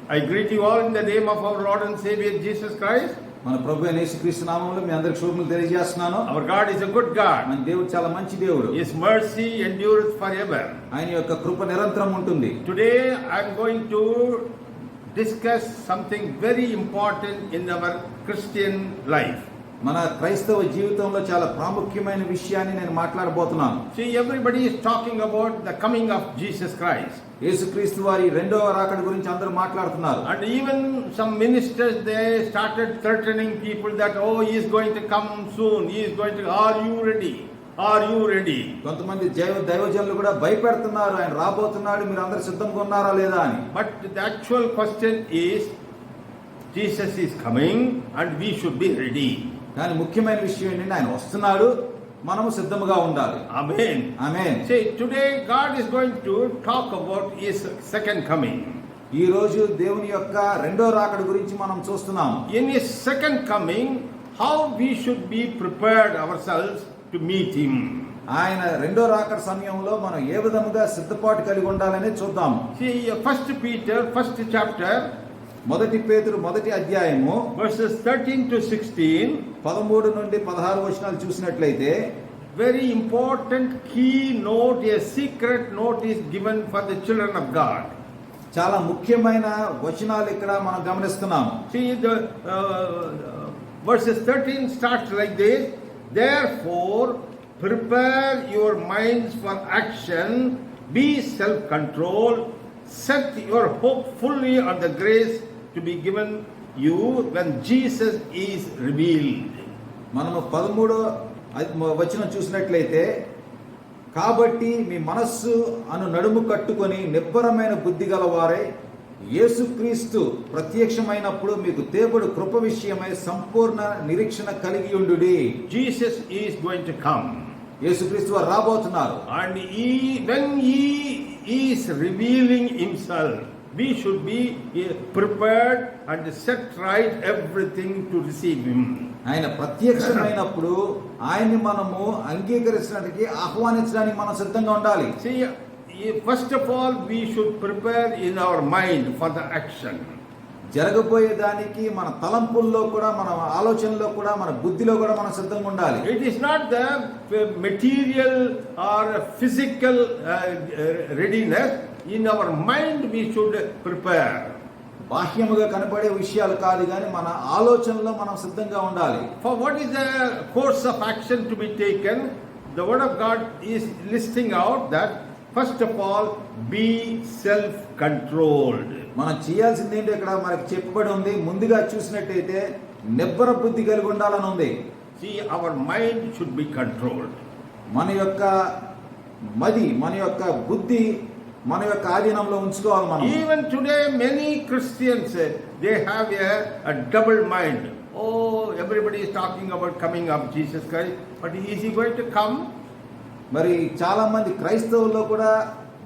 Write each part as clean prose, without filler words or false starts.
I greet you all in the name of our Lord and Savior Jesus Christ. మన ప్రభువైన యేసుక్రీస్తు నామములో మీ అందరికి శుభములు తెలియజేస్తున్నాను. Our God is a good God. మన దేవుడు చాలా మంచి దేవుడు. His mercy endures forever. ఆయన యొక్క కృప నిరంతరం ఉంటుంది. Today I am going to discuss something very important in our Christian life. మన క్రైస్తవ జీవితంలో చాలా ప్రాముఖ్యమైన విషయాన్ని నేను మాట్లాడబోతున్నాను. See, everybody is talking about the coming of Jesus Christ. యేసుక్రీస్తు వారి రెండవ రాకడ గురించి అందరూ మాట్లాడుతున్నారు. And even some ministers, they started threatening people that, oh, he is going to come soon. He is going to, are you ready? Are you ready? కొంతమంది దైవజనులు కూడా భయపెడుతున్నారు, ఆయన రాబోతున్నాడు, మీరు అందరూ సిద్ధంగా ఉన్నారా లేదా అని. But the actual question is, Jesus is coming and we should be ready. కానీ ముఖ్యమైన విషయం ఏంటంటే ఆయన వస్తున్నాడు, మనము సిద్ధముగా ఉండాలి. Amen. Amen. See, today God is going to talk about his second coming. ఈ రోజు దేవుని యొక్క రెండో రాకడ గురించి మనం చూస్తున్నాము. In his second coming, how we should be prepared ourselves to meet him. ఆయన రెండో రాకడ సమయంలో మనం ఏ విధముగా సిద్ధపాటు కలిగి ఉండాలనే చూద్దాము. See, First Peter, first chapter, మొదటి పేతురు మొదటి అధ్యాయము verses 13 to 16, 13 నుండి 16 వచనాలు చూసినట్లయితే very important key note, a secret note is given for the children of God. చాలా ముఖ్యమైన వచనాలు ఇక్కడ మనం గమనిస్తున్నాము. See, the verses 13 starts like this: therefore prepare your minds for action, be self-controlled, set your hope fully on the grace to be given you when Jesus is revealed. మనము 13వ వచనం చూసినట్లయితే, కాబట్టి మీ మనస్సు అను నడుము కట్టుకొని నిబ్బరమైన బుద్ధి గలవారై యేసుక్రీస్తు ప్రత్యక్షమైనప్పుడు మీకు దేవుడు కృప విషయమై సంపూర్ణ నిరీక్షణ కలిగి ఉండుడి. Jesus is going to come. యేసుక్రీస్తు వారు రాబోతున్నారు. And when he is revealing himself, we should be prepared and set right everything to receive him. ఆయన ప్రత్యక్షమైనప్పుడు ఆయన్ని మనము అంగీకరించడానికి ఆహ్వానించడానికి మనం సిద్ధంగా ఉండాలి. See, first of all, we should prepare in our mind for the action. జరగబోయే దానికి మన తలంపుల్లో కూడా, మన ఆలోచనలో కూడా, మన బుద్ధిలో కూడా మనం సిద్ధంగా ఉండాలి. It is not the material or physical readiness. In our mind we should prepare. బాహ్యముగా కనపడే విషయాలు కాదు, కానీ మన ఆలోచనలో మనం సిద్ధంగా ఉండాలి. For what is the course of action to be taken? The word of God is listing out that first of all, be self-controlled. మనం చేయాల్సింది ఏంటి ఇక్కడ మనకి చెప్పబడి ఉంది. ముందుగా చూసినట్టయితే నిబ్బర బుద్ధి కలిగి ఉండాలని ఉంది. See, our mind should be controlled. మన యొక్క మది, మన యొక్క బుద్ధి మన యొక్క ఆధీనంలో ఉంచుకోవాలి మనం. Even today many Christians, they have a double mind. Oh, everybody is talking about coming of Jesus Christ, but is he going to come? మరి చాలా మంది క్రైస్తవుల్లో కూడా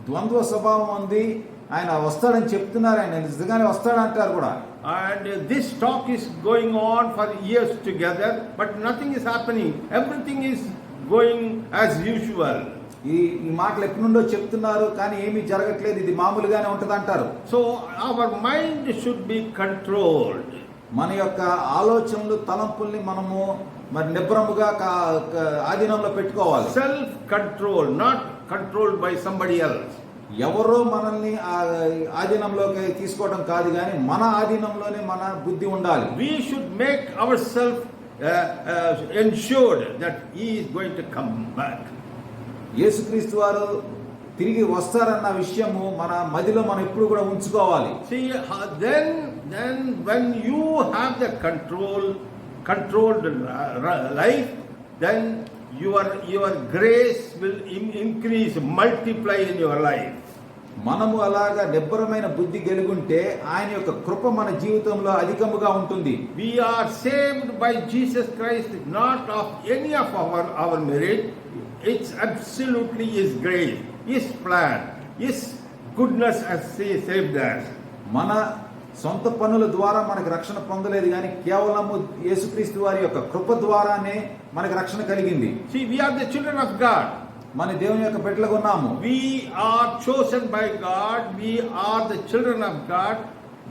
ద్వంద్వ స్వభావం ఉంది. ఆయన వస్తాడని చెప్తున్నారు, ఆయన నిజంగానే వస్తాడంటారు కూడా. And this talk is going on for years together, but nothing is happening. Everything is going as usual. ఈ మాటలు ఎప్పటి నుండో చెప్తున్నారు, కానీ ఏమీ జరగట్లేదు, ఇది మామూలుగానే ఉంటది అంటారు. So our mind should be controlled. మన యొక్క ఆలోచనలు, తలంపుల్ని మనము మరి నిబ్రముగా ఆధీనంలో పెట్టుకోవాలి. Self control, not controlled by somebody else. ఎవరో మనల్ని ఆధీనంలోకి తీసుకోవడం కాదు, కానీ మన ఆధీనంలోనే మన బుద్ధి ఉండాలి. We should make ourselves ensured that he is going to come back. యేసుక్రీస్తు వారు తిరిగి వస్తారన్న విషయము మన మదిలో మనం ఎప్పుడు కూడా ఉంచుకోవాలి. See, then when you have the controlled life, then your grace will increase, multiply in your life. మనము అలాగా నిబ్బరమైన బుద్ధి కలిగుంటే ఆయన యొక్క కృప మన జీవితంలో అధికముగా ఉంటుంది. We are saved by Jesus Christ, not of any of our merit. It's absolutely his grace, his plan, his goodness has saved us. మన సొంత పనుల ద్వారా మనకు రక్షణ పొందలేదు, కానీ కేవలము యేసుక్రీస్తు వారి యొక్క కృప ద్వారానే మనకు రక్షణ కలిగింది. See, we are the children of God. మన దేవుని యొక్క బిడ్డలుగా ఉన్నాము. We are chosen by God. We are the children of God.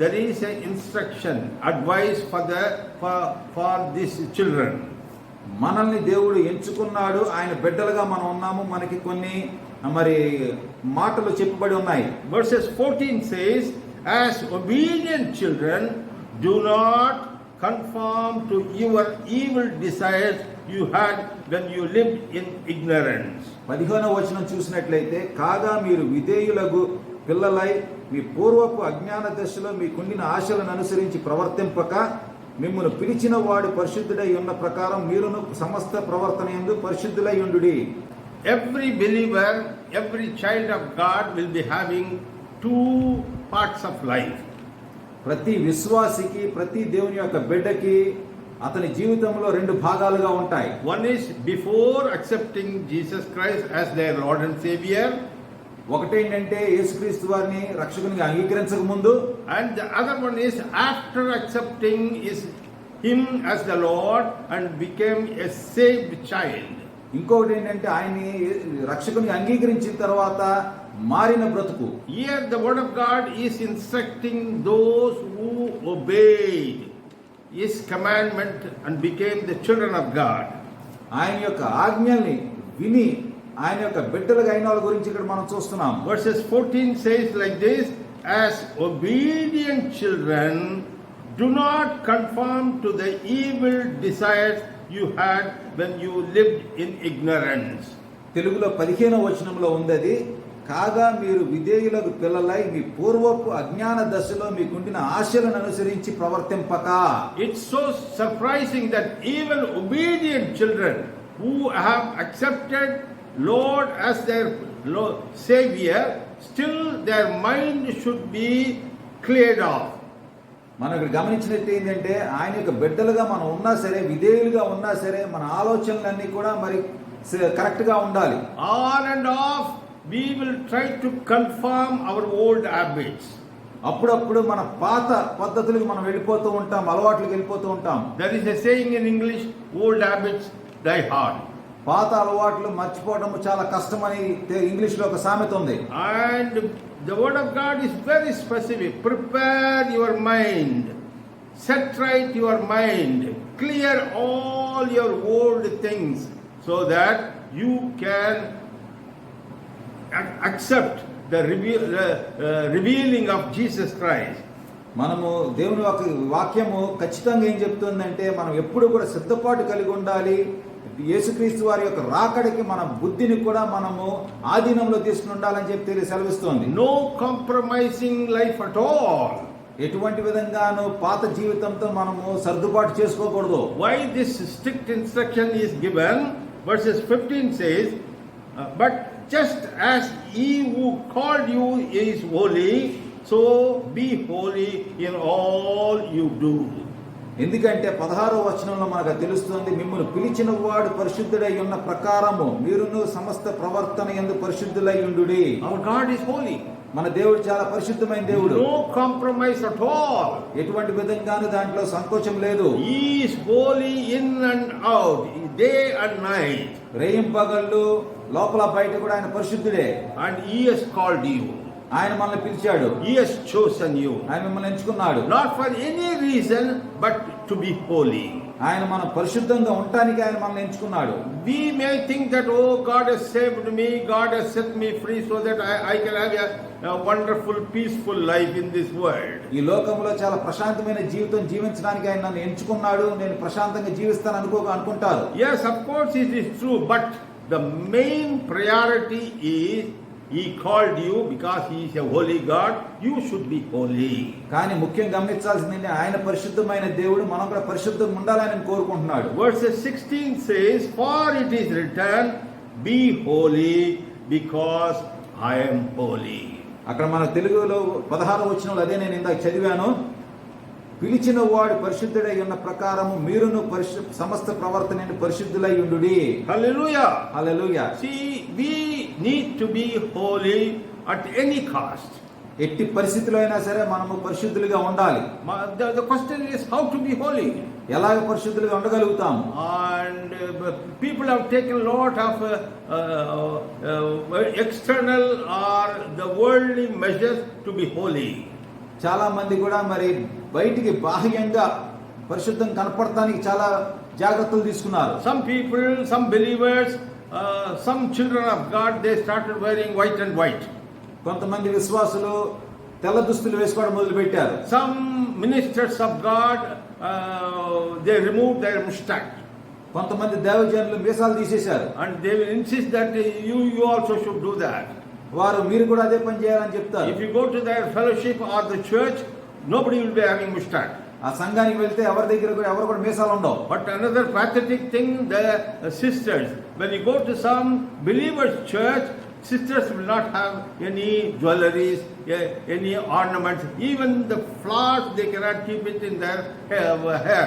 there is an instruction, advice for these children. మనల్ని దేవుడు ఎంచుకున్నాడు, ఆయన బిడ్డలుగా మనం ఉన్నాము. మనకి కొన్ని మరి మాటలు చెప్పబడి ఉన్నాయి. Verses 14 says, as obedient children, do not conform to your evil desires you had when you lived in ignorance. 15వ వచనం చూసినట్లయితే, కాగా మీరు విధేయులకు పిల్లలై మీ పూర్వపు అజ్ఞాన దశలో మీకుండిన ఆశలను అనుసరించి ప్రవర్తింపక, మిమ్మును పిలిచిన వాడు పరిశుద్ధుడై ఉన్న ప్రకారం మీరును సమస్త ప్రవర్తన యందు పరిశుద్ధులై ఉండుడి. Every believer, every child of God will be having two parts of life. ప్రతి విశ్వాసికి, ప్రతి దేవుని యొక్క బిడ్డకి అతని జీవితంలో రెండు భాగాలుగా ఉంటాయి. One is before accepting Jesus Christ as their Lord and Savior. ఒకటేంటంటే యేసుక్రీస్తు వారిని రక్షకునిగా అంగీకరించక ముందు, and the other one is after accepting him as the Lord and became a saved child. ఇంకొకటి ఏంటంటే ఆయన్ని రక్షకునిగా అంగీకరించిన తర్వాత మారిన బ్రతుకు. Here the word of God is instructing those who obeyed his commandment and became the children of God. ఆయన యొక్క ఆజ్ఞల్ని విని ఆయన యొక్క బిడ్డలుగా అయిన వాళ్ళ గురించి ఇక్కడ మనం చూస్తున్నాం. Verses 14 says like this, as obedient children, do not conform to the evil desires you had when you lived in ignorance. తెలుగులో 15వ వచనంలో ఉంది, కాగా మీరు విధేయులకు పిల్లలై మీ పూర్వపు అజ్ఞాన దశలో మీకుండిన ఆశలను అనుసరించి ప్రవర్తింపక. It's so surprising that even obedient children who have accepted Lord as their Savior, still their mind should be cleared off. మనం ఇక్కడ గమనించినట్టు ఏంటంటే, ఆయన యొక్క బిడ్డలుగా మనం ఉన్నా సరే, విధేయులుగా ఉన్నా సరే, మన ఆలోచనలన్నీ కూడా మరి కరెక్ట్ గా ఉండాలి. On and off we will try to conform our old habits. అప్పుడప్పుడు మన పాత పద్ధతులకు మనం వెళ్ళిపోతూ ఉంటాం, అలవాట్లకు వెళ్ళిపోతూ ఉంటాం. There is a saying in English, old habits die hard. పాత అలవాట్లు మర్చిపోవడం చాలా కష్టమని ఇంగ్లీష్ లో ఒక సామెత ఉంది. And the word of God is very specific. Prepare your mind, set right your mind, clear all your old things so that you can accept the revealing of Jesus Christ. మనము దేవుని వాక్యము ఖచ్చితంగా ఏం చెప్తుందంటే, మనం ఎప్పుడు కూడా సిద్ధపాటు కలిగి ఉండాలి. యేసుక్రీస్తు వారి యొక్క రాకడికి మన బుద్ధిని కూడా మనము ఆధీనంలో తీసుకుని ఉండాలని చెప్పి సెలవిస్తోంది. No compromising life at all. ఎటువంటి విధంగానూ పాత జీవితంతో మనము సర్దుబాటు చేసుకోకూడదు. Why this strict instruction is given? Verses 15 says, but just as he who called you is holy, so be holy in all you do. ఎందుకంటే 16వ వచనంలో మనకు తెలుస్తుంది, మిమ్మల్ని పిలిచిన వాడు పరిశుద్ధుడై ఉన్న ప్రకారము మీరును సమస్త ప్రవర్తన యందు పరిశుద్ధులై ఉండుడి. Our God is holy. మన దేవుడు చాలా పరిశుద్ధమైన దేవుడు. No compromise at all. ఎటువంటి విధంగానూ దాంట్లో సంకోచం లేదు. He is holy in and out, day and night. రేయింపగళ్ళు లోపల బయట కూడా ఆయన పరిశుద్ధుడే. And he has called you. ఆయన మనల్ని పిలిచాడు. He has chosen you. ఆయన మిమ్మల్ని ఎంచుకున్నాడు. Not for any reason but to be holy. ఆయన మనం పరిశుద్ధంగా ఉండటానికి ఆయన మనల్ని ఎంచుకున్నాడు. We may think that, oh, God has saved me, God has set me free so that I can have a wonderful, peaceful life in this world. ఈ లోకంలో చాలా ప్రశాంతమైన జీవితం జీవించడానికి ఆయన నన్ను ఎంచుకున్నాడు, నేను ప్రశాంతంగా జీవిస్తాను అనుకుంటారు. Yes, of course it is true, but the main priority is he called you because he is a holy God. You should be holy. కానీ ముఖ్యంగా గమనించాల్సింది, ఆయన పరిశుద్ధమైన దేవుడు, మనం కూడా పరిశుద్ధంగా ఉండాలని కోరుకుంటున్నాడు. Verses 16 says, for it is written, be holy because I am holy. అక్కడ మన తెలుగులో 16వ వచనంలో అదే నేను ఇందాక చదివాను, పిలిచిన వాడు పరిశుద్ధుడై ఉన్న ప్రకారము మీరును సమస్త ప్రవర్తనని పరిశుద్ధులై ఉండుడి. Hallelujah. Hallelujah. See, we need to be holy at any cost. ఎట్టి పరిస్థితిలో అయినా సరే మనము పరిశుద్ధులుగా ఉండాలి. The question is how to be holy. ఎలాగ పరిశుద్ధులుగా ఉండగలుగుతాం? And people have taken a lot of external or the worldly measures to be holy. చాలా మంది కూడా మరి బయటికి బాహ్యంగా పరిశుద్ధం కనపడటానికి చాలా జాగ్రత్తలు తీసుకున్నారు. Some people, some believers, some children of God, they started wearing white and white. కొంతమంది విశ్వాసులు తెల్ల దుస్తులు వేసుకోవడం మొదలు పెట్టారు. Some ministers of God, they removed their mustache. కొంతమంది దేవజనులు మీసాలు తీసేశారు. And they will insist that you also should do that. వారు మీరు కూడా అదే పని చేయాలని చెప్తారు. If you go to their fellowship or the church, nobody will be having mustache. ఆ సంఘానికి వెళ్తే ఎవరి దగ్గర కూడా ఎవరు కూడా మీసాలు ఉండవు. But another pathetic thing, the sisters, when you go to some believers' church, sisters will not have any jewelries, any ornaments, even the flowers they cannot keep it in their hair.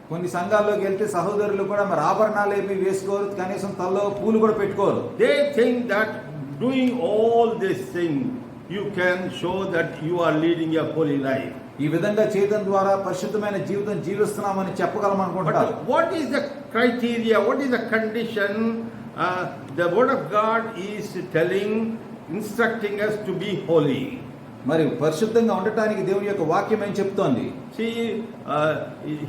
కొన్ని సంఘాల్లోకి వెళ్తే సహోదరులు కూడా మరి ఆభరణాలు ఏమి వేసుకోరు, కనీసం తలలో పూలు కూడా పెట్టుకోరు. They think that doing all this thing, you can show that you are leading a holy life. ఈ విధంగా చేయడం ద్వారా పరిశుద్ధమైన జీవితం జీవిస్తున్నామని చెప్పగలం అనుకుంటారు. But what is the criteria? What is the condition? The word of God is telling, instructing us to be holy. మరి పరిశుద్ధంగా ఉండటానికి దేవుని యొక్క వాక్యం ఏం చెప్తోంది? See,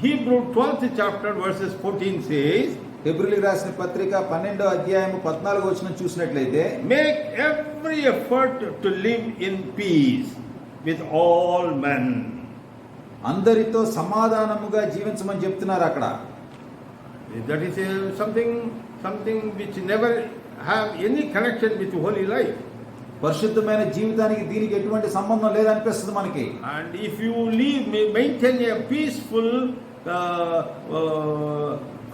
Hebrew 12th chapter verses 14 says, హెబ్రీయులకు రాసిన పత్రిక 12వ అధ్యాయము 14వ వచనం చూసినట్లయితే, make every effort to live in peace with all men. అందరితో సమాధానముగా జీవించమని చెప్తున్నారు అక్కడ. That is something which never have any connection with holy life. పరిశుద్ధమైన జీవితానికి దీనికి ఎటువంటి సంబంధం లేదనిపిస్తుంది మనకి. And if you maintain a peaceful,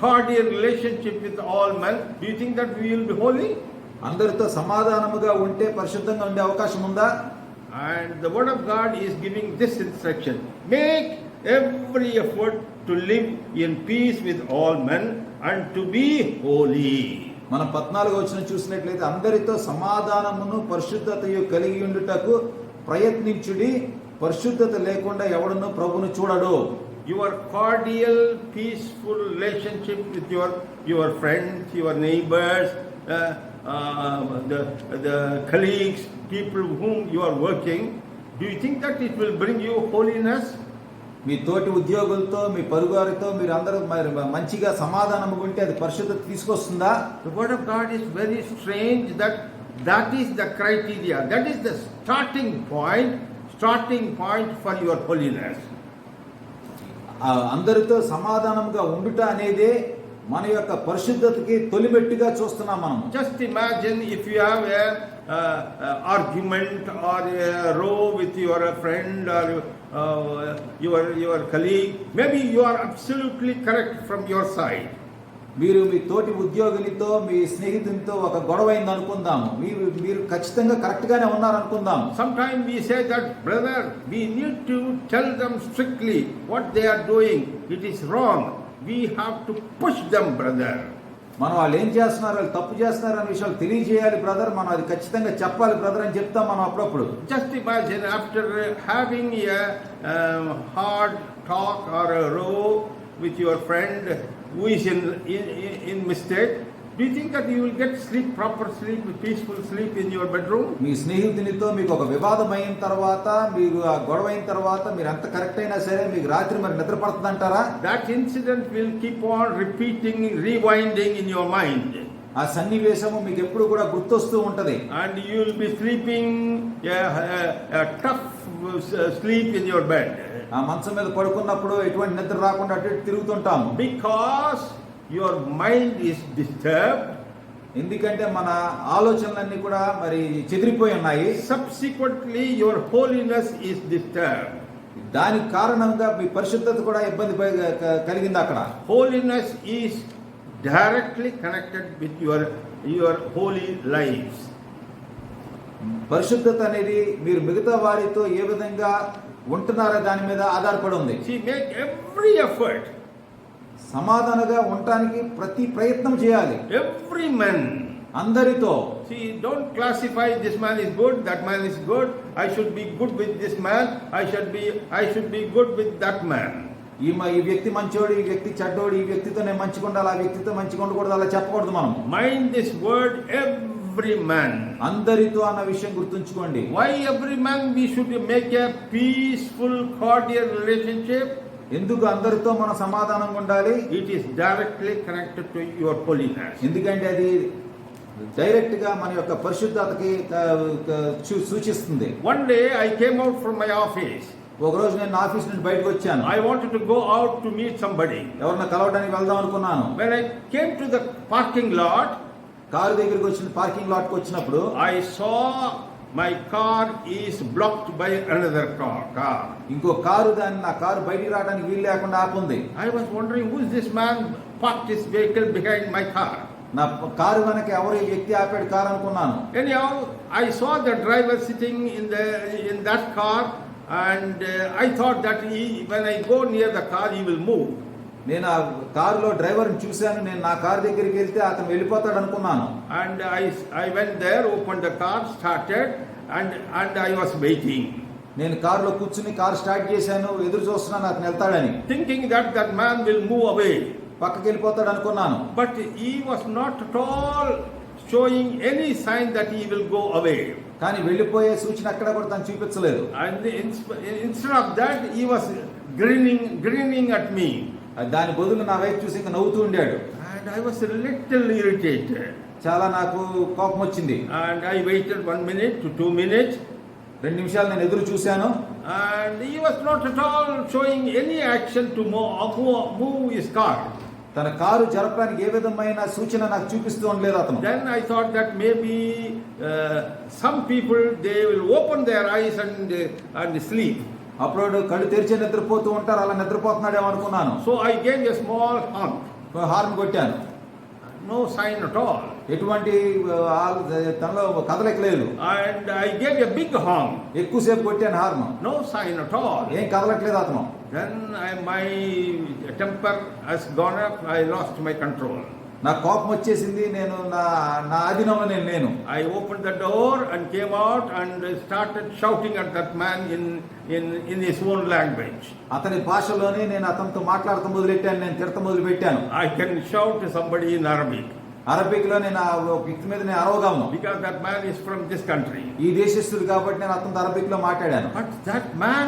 cordial relationship with all men, do you think that we will be holy? అందరితో సమాధానముగా ఉంటే పరిశుద్ధంగా ఉండే అవకాశం ఉందా? And the word of God is giving this instruction: make every effort to live in peace with all men and to be holy. మనం 14వ వచనం చూసినట్లయితే, అందరితో సమాధానమును పరిశుద్ధతయు కలిగి ఉండుటకు ప్రయత్నించుడి, పరిశుద్ధత లేకుండా ఎవడును ప్రభువును చూడడు. Your cordial, peaceful relationship with your friends, your neighbors, the colleagues, people whom you are working, do you think that it will bring you holiness? మీ తోటి ఉద్యోగులతో, మీ పరుగారితో మీరు అందరూ మంచిగా సమాధానముగా ఉంటే అది పరిశుద్ధత తీసుకొస్తుందా? The word of God is very strange that is the criteria, that is the starting point for your holiness. అందరితో సమాధానంగా ఉండుట అనేదే మన యొక్క పరిశుద్ధతకి తొలిమెట్టుగా చూస్తున్నాం మనం. Just imagine if you have a argument or a row with your friend or your colleague, maybe you are absolutely correct from your side. మీరు మీ తోటి ఉద్యోగునితో, మీ స్నేహితునితో ఒక గొడవ అయింది అనుకుందాము, మీరు ఖచ్చితంగా కరెక్ట్ గానే ఉన్నారు అనుకుందాం. Sometimes we say that, brother, we need to tell them strictly what they are doing. It is wrong. We have to push them, brother. మనం వాళ్ళు ఏం చేస్తున్నారు, వాళ్ళు తప్పు చేస్తున్నారు అనే విషయాలు తెలియజేయాలి బ్రదర్, మనం అది ఖచ్చితంగా చెప్పాలి బ్రదర్ అని చెప్తాం మనం అప్పుడప్పుడు. Just imagine, after having a hard talk or a row with your friend who is in mistake, do you think that you will get proper sleep, peaceful sleep in your bedroom? మీ స్నేహితునితో మీకు ఒక వివాదం అయిన తర్వాత, మీకు ఆ గొడవ అయిన తర్వాత మీరు ఎంత కరెక్ట్ అయినా సరే మీకు రాత్రి మరి నిద్ర పడుతుందంటారా? That incident will keep on repeating, rewinding in your mind. ఆ సన్నివేశము మీకు ఎప్పుడు కూడా గుర్తొస్తూ ఉంటది. And you will be sleeping a tough sleep in your bed. ఆ మంచం మీద పడుకున్నప్పుడు ఎటువంటి నిద్ర రాకుండా అటు ఇటు తిరుగుతుంటాము. Because your mind is disturbed. ఎందుకంటే మన ఆలోచనలన్నీ కూడా మరి చెదిరిపోయి ఉన్నాయి. Subsequently your holiness is disturbed. దానికి కారణంగా మీ పరిశుద్ధత కూడా ఇబ్బంది కలిగింది అక్కడ. Holiness is directly connected with your holy lives. పరిశుద్ధత అనేది మీరు మిగతా వారితో ఏ విధంగా ఉంటున్నారో దాని మీద ఆధారపడి ఉంది. See, make every effort. సమాధానంగా ఉండటానికి ప్రతి ప్రయత్నం చేయాలి. Every man. అందరితో. See, don't classify this man is good, that man is good. I should be good with this man. I should be good with that man. ఈ వ్యక్తి మంచోడు, ఈ వ్యక్తి చెడ్డోడు, ఈ వ్యక్తితో నేను మంచిగా ఉండాలి, ఆ వ్యక్తితో మంచిగా ఉండకూడదు, అలా చెప్పకూడదు మనం. Mind this word, every every man. అందరితో అన్న విషయం గుర్తుంచుకోండి. Why every man we should make a peaceful, cordial relationship? ఎందుకు అందరితో మనం సమాధానంగా ఉండాలి? It is directly connected to your holiness. ఎందుకంటే అది డైరెక్ట్ గా మన యొక్క పరిశుద్ధతకి సూచిస్తుంది. One day I came out from my office. ఒక రోజు నేను ఆఫీస్ నుండి బయటకు వచ్చాను. I wanted to go out to meet somebody. ఎవరిని కలవడానికి వెళ్దాం అనుకున్నాను. When I came to the parking lot, car దగ్గరికి వచ్చిన పార్కింగ్ లాట్ కి వచ్చినప్పుడు I saw my car is blocked by another car. ఇంకో కారు నా కారు బయటికి రావడానికి వీలు లేకుండా ఆపుంది. I was wondering who is this man parked his vehicle behind my car. నా కారు వెనక ఎవరు ఈ వ్యక్తి ఆపాడు కారు అనుకున్నాను. Anyhow, I saw the driver sitting in that car, and I thought that when I go near the car, he will move. నేను ఆ కారులో డ్రైవర్ని చూశాను. నేను నా కారు దగ్గరికి వెళ్తే అతను వెళ్ళిపోతాడు అనుకున్నాను. And I went there, opened the car, started, and I was waiting. నేను కారులో కూర్చుని కారు స్టార్ట్ చేశాను. ఎదురు చూస్తున్నాను అతను వెళ్తాడని. Thinking that man will move away. పక్కకి వెళ్ళిపోతాడు అనుకున్నాను. But he was not at all showing any sign that he will go away. కానీ వెళ్ళిపోయే సూచన అక్కడ కూడా తను చూపించలేదు. And instead of that, he was grinning at me. దాని బదులు నా వైపు చూసి ఇంకా నవ్వుతూ ఉండాడు. And I was a little irritated. చాలా నాకు కోపం వచ్చింది. And I waited 1 minute to 2 minutes. 2 నిమిషాలు నేను ఎదురు చూశాను. And he was not at all showing any action to move his car. తన కారు జరపడానికి ఏ విధమైన సూచన నాకు చూపిస్తూ ఉండలేదు అతను. Then I thought that maybe some people they will open their eyes and sleep. అప్పుడు కళ్ళు తెరిచి నిద్రపోతూ ఉంటారు, అలా నిద్రపోతున్నాడేమో అనుకున్నాను. So I gave a small honk. Horn కొట్టాను. No sign at all. ఎటువంటి తనలో కదలిక లేదు. And I gave a big honk. ఎక్కువసేపు కొట్టాను horn. No sign at all. ఏం కదలట్లేదు అతను. Then my temper has gone up. I lost my control. నా కోపం వచ్చేసింది. నేను నా ఆధీనంలో నేను I opened the door and came out and started shouting at that man in his own language. అతని భాషలోనే నేను అతనితో మాట్లాడటం మొదలెట్టాను. నేను తిడత మొదలు పెట్టాను. I can shout to somebody in Arabic. Arabic లో నేను వ్యక్తి మీద నేను అరవగలను. Because that man is from this country. ఈ దేశస్థుడు కాబట్టి నేను అతనితో అరబిక్ లో మాట్లాడాను. But that man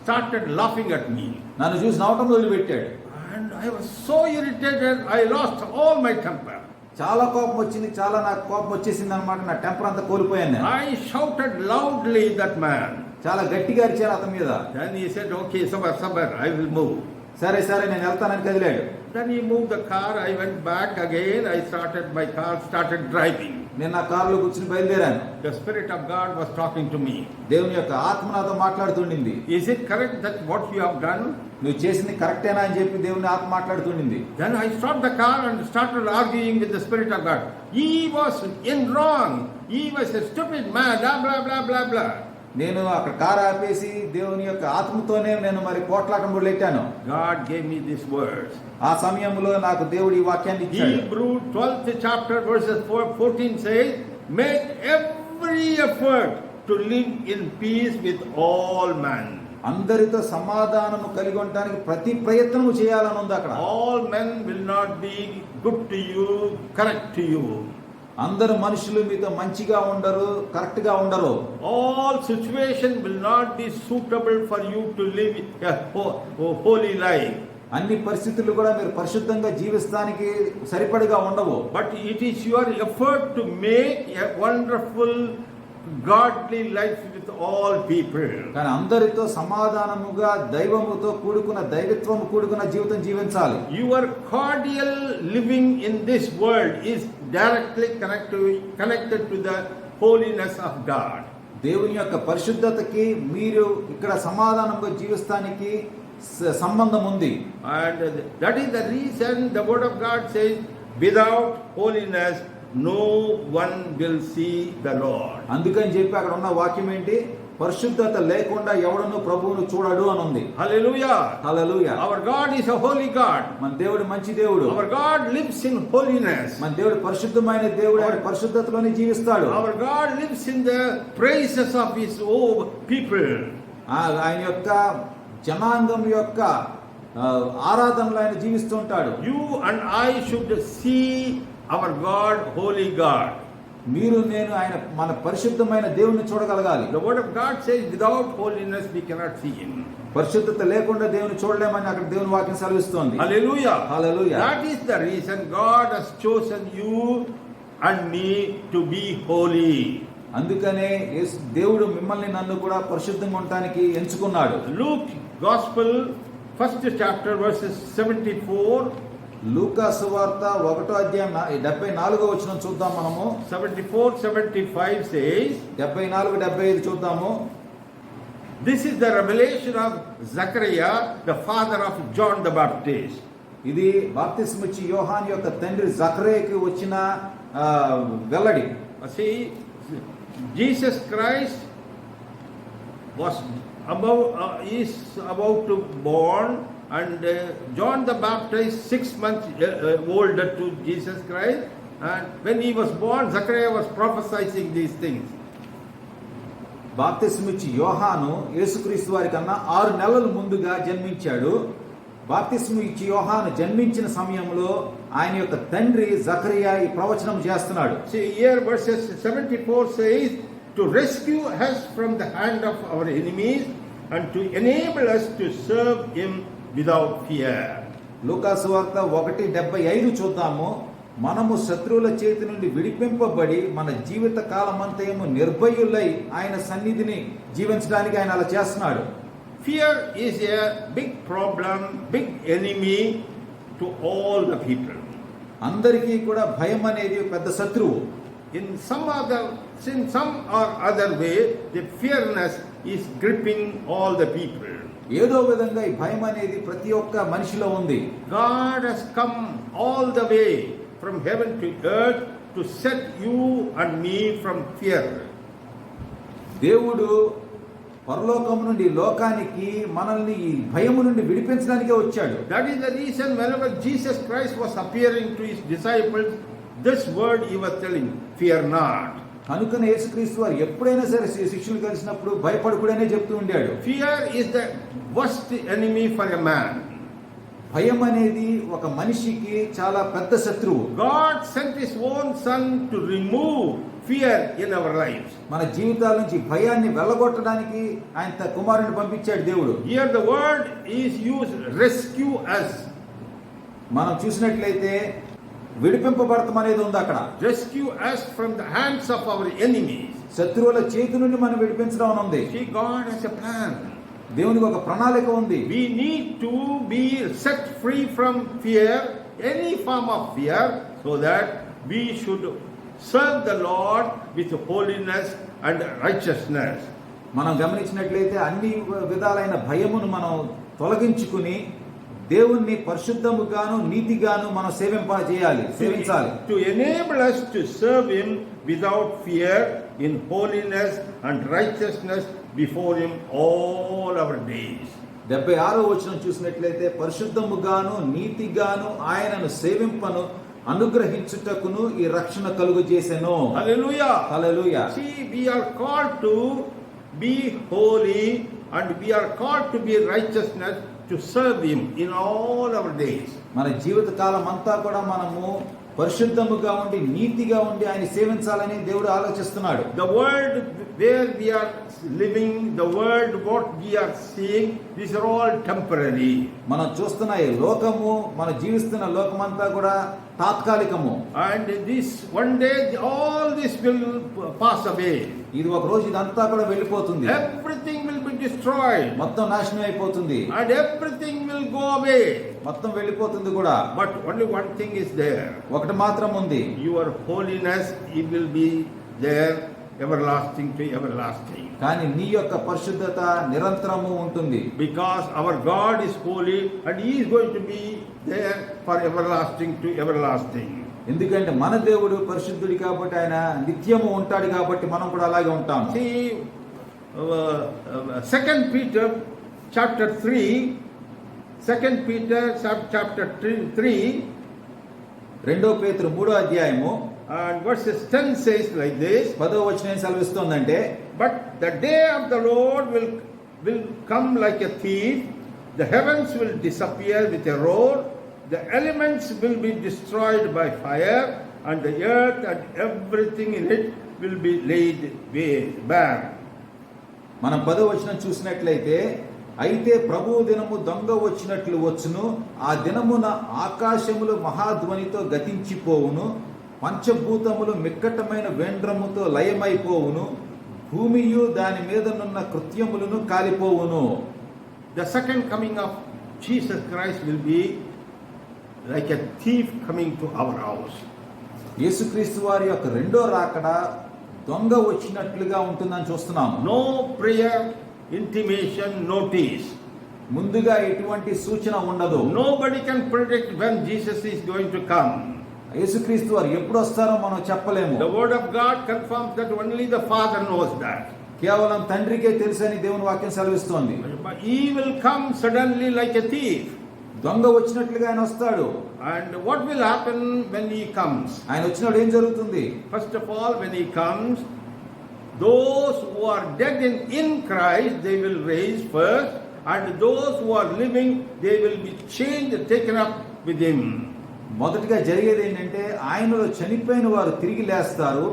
started laughing at me. నన్ను చూసి నవ్వటం మొదలు పెట్టాడు. And I was so irritated, I lost all my temper. చాలా కోపం వచ్చింది. చాలా నాకు కోపం వచ్చేసింది అన్నమాట. నా టెంపర్ అంతా కోల్పోయాను నేను. I shouted loudly at that man. చాలా గట్టిగా అరిచాను అతని మీద. Then he said, okay, sabar, I will move. సరే నేను వెళ్తానని కదిలాడు. Then he moved the car. I went back again. I started my car, started driving. నేను నా కారులో కూర్చుని బయలుదేరాను. The Spirit of God was talking to me. దేవుని యొక్క ఆత్మ నాతో మాట్లాడుతుండింది. Is it correct that what you have done? నువ్వు చేసింది కరెక్టేనా అని చెప్పి దేవుని ఆత్మ మాట్లాడుతుండింది. Then I stopped the car and started arguing with the Spirit of God. He was in wrong. He was a stupid man. Blah blah blah blah. నేను అక్కడ car ఆపేసి దేవుని యొక్క ఆత్మతోనే నేను మరి పోట్లాటం మొదలెట్టాను. God gave me these words. ఆ సమయంలో నాకు దేవుడు ఈ వాక్యాన్ని ఇచ్చాడు. Hebrew 12th chapter verses 14 says, make every effort to live in peace with all men. అందరితో సమాధానము కలిగి ఉండడానికి ప్రతి ప్రయత్నము చేయాలని ఉంది అక్కడ. All men will not be good to you, correct to you. అందరు మనుషులు మీతో మంచిగా ఉండరు, కరెక్ట్ గా ఉండరు. All situation will not be suitable for you to live a holy life. అన్ని పరిస్థితులు కూడా మీరు పరిశుద్ధంగా జీవిస్తానికి సరిపడిగా ఉండవు. But it is your effort to make a wonderful godly life with all people. కానీ అందరితో సమాధానముగా దైవముతో కూడుకున్న దైవత్వము కూడుకున్న జీవితం జీవించాలి. Your cordial living in this world is directly connected to the holiness of God. దేవుని యొక్క పరిశుద్ధతకి మీరు ఇక్కడ సమాధానంగా జీవిస్తానికి సంబంధం ఉంది. And that is the reason the word of God says, without holiness no one will see the Lord. అందుకని చెప్పి అక్కడ ఉన్న వాక్యం ఏంటి? పరిశుద్ధత లేకుండా ఎవడను ప్రభువును చూడడు అని ఉంది. Hallelujah. Hallelujah. Our God is a holy God. మన దేవుడు మంచి దేవుడు. Our God lives in holiness. మన దేవుడు పరిశుద్ధమైన దేవుడు. ఆయన పరిశుద్ధతలోనే జీవిస్తాడు. Our God lives in the praises of his own people. ఆయన యొక్క జనాంగం యొక్క ఆరాధనలో ఆయన జీవిస్తూ ఉంటాడు. You and I should see our God, holy God. మీరు నేను ఆయన మన పరిశుద్ధమైన దేవుణ్ణి చూడగలగాలి. The word of God says, without holiness we cannot see him. పరిశుద్ధత లేకుండా దేవుని చూడలేమని అక్కడ దేవుని వాక్యం సెలవిస్తోంది. Hallelujah. Hallelujah. That is the reason God has chosen you and me to be holy. అందుకనే దేవుడు మిమ్మల్ని నన్ను కూడా పరిశుద్ధంగా ఉండటానికి ఎంచుకున్నాడు. Luke Gospel, 1st chapter, verses 74. లూకా సువార్త 1వ అధ్యాయం 74వ వచనం చూద్దాం మనము. 74-75 says, 74-75 చూద్దాము. this is the revelation of Zechariah, the father of John the Baptist. ఇది బాప్తిస్మిచ్చి యోహాను యొక్క తండ్రి జకరియకి వచ్చిన వెల్లడి. See, Jesus Christ is about to born, and John the Baptist 6 months older to Jesus Christ, and when he was born, Zechariah was prophesying these things. బాప్తిస్మిచ్చి యోహాను యేసుక్రీస్తు వారి కన్నా 6 నెలల ముందుగా జన్మించాడు. బాప్తిస్మిచ్చి యోహాను జన్మించిన సమయంలో ఆయన యొక్క తండ్రి జకరియా ఈ ప్రవచనం చేస్తున్నాడు. See here verses 74 says, to rescue us from the hand of our enemies and to enable us to serve him without fear. లూకా సువార్త 1:75 చూద్దాము. మనము శత్రువుల చేతి నుండి విడిపింపబడి మన జీవిత కాలమంతయము నిర్భయులై ఆయన సన్నిధిని జీవించడానికి ఆయన అలా చేస్తున్నాడు. Fear is a big problem, big enemy to all the people. అందరికీ కూడా భయం అనేది పెద్ద శత్రువు. In some or other way, the fearness is gripping all the people. ఏదో విధంగా ఈ భయం అనేది ప్రతి ఒక్క మనిషిలో ఉంది. God has come all the way from heaven to earth to set you and me from fear. దేవుడు పరలోకం నుండి లోకానికి మనల్ని ఈ భయము నుండి విడిపించడానికే వచ్చాడు. That is the reason whenever Jesus Christ was appearing to his disciples, this word he was telling, fear not. కనుకనే యేసుక్రీస్తు వారు ఎప్పుడైనా సరే శిష్యులు కలిసినప్పుడు భయపడకూడనే చెప్తూ ఉండాడు. Fear is the worst enemy for a man. భయం అనేది ఒక మనిషికి చాలా పెద్ద శత్రువు. God sent his own son to remove fear in our lives. మన జీవితాల నుంచి భయాన్ని వెళ్ళగొట్టడానికి ఆయన కుమారుని పంపించాడు దేవుడు. Here the word is used, rescue us. మనం చూసినట్లయితే విడిపింపబడటం అనేది ఉంది అక్కడ. Rescue us from the hands of our enemies. శత్రువుల చేతి నుండి మనం విడిపించడం ఉంది. See, God has a plan. దేవునికి ఒక ప్రణాళిక ఉంది. We need to be set free from fear, any form of fear, so that we should serve the Lord with holiness and righteousness. మనం గమనించినట్లయితే అన్ని విధాలైన భయమును మనం తొలగించుకుని దేవుణ్ణి పరిశుద్ధముగాను నీతిగాను మనం సేవించాలి. To enable us to serve him without fear, in holiness and righteousness before him all our days. 76వ వచనం చూసినట్లయితే పరిశుద్ధముగాను నీతిగాను ఆయనను సేవింపను అనుగ్రహించుటకును ఈ రక్షణ కలుగజేసెను. Hallelujah. Hallelujah. See, we are called to be holy and we are called to be righteousness, to serve him in all our days. మన జీవిత కాలం అంతా కూడా మనము పరిశుద్ధముగా ఉండి నీతిగా ఉండి ఆయన సేవించాలని దేవుడు ఆలోచిస్తున్నాడు. The world where we are living, the world what we are seeing, these are all temporary. మనం చూస్తున్న ఈ లోకము, మనం జీవిస్తున్న లోకమంతా కూడా తాత్కాలికము. And this one day all this will pass away. ఇది ఒక రోజు ఇదంతా కూడా వెళ్ళిపోతుంది. Everything will be destroyed. మొత్తం నాశనం అయిపోతుంది. And everything will go away. మొత్తం వెళ్ళిపోతుంది కూడా. But only one thing is there. ఒకటి మాత్రం ఉంది. Your holiness, it will be there everlasting to everlasting. కానీ నీ యొక్క పరిశుద్ధత నిరంతరము ఉంటుంది. Because our God is holy and he is going to be there for everlasting to everlasting. ఎందుకంటే మన దేవుడు పరిశుద్ధుడు కాబట్టి ఆయన నిత్యము ఉంటాడు కాబట్టి మనం కూడా అలాగే ఉంటాం. See, 2 Peter chapter 3, 2 Peter chapter 3, 2 పేతురు 3వ అధ్యాయము and verses 10 says like this. 10వ వచనం సెలవిస్తోందంటే, But the day of the Lord will come like a thief. The heavens will disappear with a roar. The elements will be destroyed by fire, and the earth and everything in it will be laid bare. మనం 10వ వచనం చూసినట్లయితే, అయితే ప్రభువు దినము దొంగ వచ్చినట్లు వచ్చును, ఆ దినమున ఆకాశములు మహాధ్వనితో గతించిపోవును, పంచభూతములు మిక్కటమైన వేండ్రముతో లయమైపోవును, భూమియు దాని మీదనున్న కృత్యములను కాలిపోవును. The second coming of Jesus Christ will be like a thief coming to our house. యేసుక్రీస్తు వారి యొక్క రెండో రాకడ దొంగ వచ్చినట్లుగా ఉంటుందని చూస్తున్నాము. No prayer, intimation, notice. ముందుగా ఎటువంటి సూచన ఉండదు. Nobody can predict when Jesus is going to come. యేసుక్రీస్తు వారు ఎప్పుడు వస్తారో మనం చెప్పలేము. The word of God confirms that only the Father knows that. కేవలం తండ్రికే తెలుసని దేవుని వాక్యం సెలవిస్తోంది. But he will come suddenly like a thief. దొంగ వచ్చినట్లుగా ఆయన వస్తాడు. And what will happen when he comes? ఆయన వచ్చినప్పుడు ఏం జరుగుతుంది? First of all, when he comes, those who are dead in Christ, they will raise first, and those who are living, they will be changed, taken up with him. మొదటిగా జరిగేది ఏంటంటే, ఆయనలో చనిపోయిన వారు తిరిగి లేస్తారు,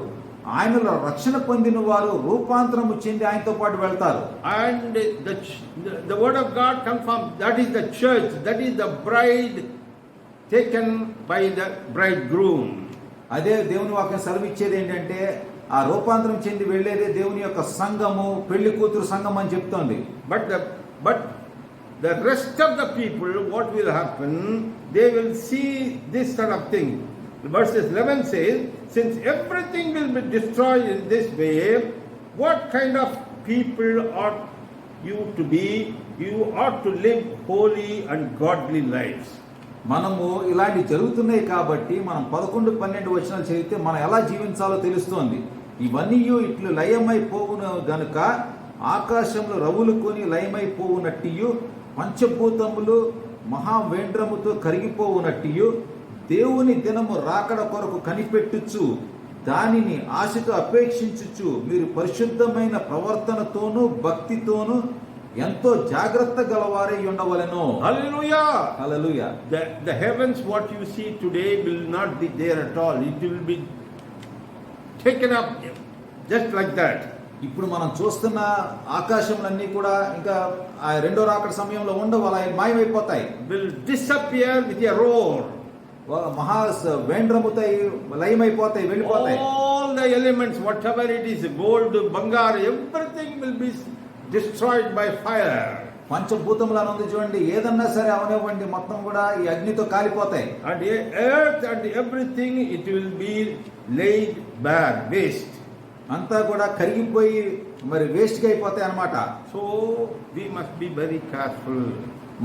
ఆయనలో రక్షణ పొందిన వారు రూపాంతరము చెంది ఆయనతో పాటు వెళ్తారు. And the word of God confirms that is the church, that is the bride taken by the bridegroom. అదే దేవుని వాక్యం సెలవిచ్చేది ఏంటంటే, ఆ రూపాంతరం చెంది వెళ్ళేదే దేవుని యొక్క సంఘము, పెళ్లి కూతురు సంఘం అని చెప్తోంది. But the rest of the people, what will happen? They will see this sort of thing. Verses 11 says, since everything will be destroyed in this way, what kind of people ought you to be? You ought to live holy and godly lives. మనము ఇలాంటి జరుగుతున్నాయి కాబట్టి మనం 11-12 వచనాలు చదివితే మనం ఎలా జీవించాలో తెలుస్తోంది. ఇవన్నీ ఇట్లు లయమైపోవును గనుక ఆకాశంలో రవులు కొని లయమైపోవునట్టియు, పంచభూతములు మహావేంద్రముతో కరిగిపోవునట్టియు, దేవుని దినము రాకడ కొరకు కనిపెట్టుచు దానిని ఆశతో అపేక్షించుచు మీరు పరిశుద్ధమైన ప్రవర్తనతోనూ భక్తితోనూ ఎంతో జాగ్రత్త గలవారై ఉండవలెను. Hallelujah! Hallelujah. The heavens, what you see today, will not be there at all. It will be taken up just like that. ఇప్పుడు మనం చూస్తున్న ఆకాశములన్నీ కూడా ఇంకా ఆ రెండో రాకడ సమయంలో ఉండవు, అలా మాయమైపోతాయి. Will disappear with a roar. మహా వేంద్రముతో లయమైపోతాయి, వెళ్ళిపోతాయి. All the elements, whatever it is, gold, bangar, everything will be destroyed by fire. పంచభూతములను ఉంది చూడండి, ఏదన్నా సరే అవనివ్వండి, మొత్తం కూడా ఈ అగ్నితో కాలిపోతాయి. And earth and everything, it will be laid bare, waste. అంతా కూడా కరిగిపోయి మరి వేస్ట్ గా అయిపోతాయి అన్నమాట. So we must be very careful.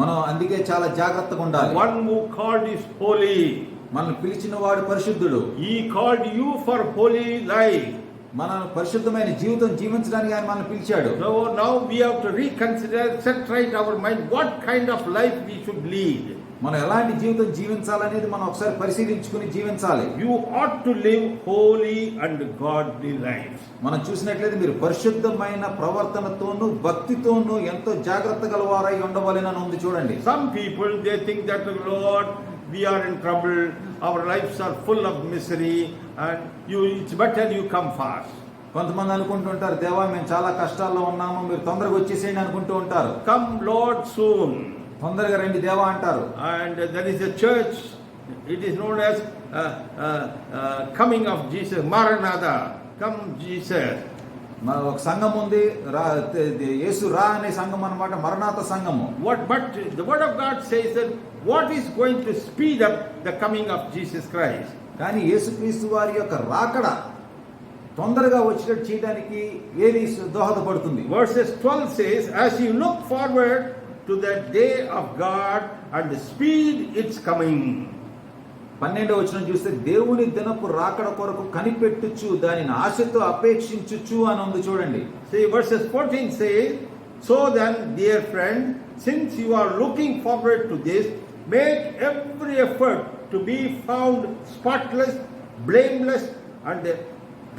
మనం అందుకే చాలా జాగ్రత్తగా ఉండాలి. One who called is holy. మనల్ని పిలిచిన వాడు పరిశుద్ధుడు. He called you for holy life. మన పరిశుద్ధమైన జీవితం జీవించడానికి ఆయన మనల్ని పిలిచాడు. So now we have to reconsider, set right our mind, what kind of life we should lead. మనం ఎలాంటి జీవితం జీవించాలనేది మనం ఒకసారి పరిశీలించుకుని జీవించాలి. You ought to live holy and godly lives. మనం చూసినట్లయితే మీరు పరిశుద్ధమైన ప్రవర్తనతోనూ భక్తితోనూ ఎంతో జాగ్రత్త గలవారై ఉండవలెనని ఉంది చూడండి. Some people, they think that, Lord, we are in trouble, our lives are full of misery, and it's better you come fast. కొంతమంది అనుకుంటుంటారు, దేవా మేము చాలా కష్టాల్లో ఉన్నాము, మీరు తొందరగా వచ్చేసేయండి అనుకుంటూ ఉంటారు. Come Lord soon. తొందరగా రండి దేవా అంటారు. And there is a church, it is known as coming of Jesus, Maranatha, come Jesus. ఒక సంఘం ఉంది, యేసు రా అనే సంఘం అన్నమాట, మరణాత సంఘము. But the word of God says that what is going to speed up the coming of Jesus Christ? కానీ యేసుక్రీస్తు వారి యొక్క రాకడ తొందరగా వచ్చేటట్టు చేయడానికి ఏది దోహదపడుతుంది? Verses 12 says, as you look forward to the day of God and the speed it's coming. 12వ వచనం చూస్తే దేవుని దినపు రాకడ కొరకు కనిపెట్టుచు దానిని ఆశతో అపేక్షించుచు అని ఉంది చూడండి. See, verses 14 says, so then, dear friend, since you are looking forward to this, make every effort to be found spotless, blameless, and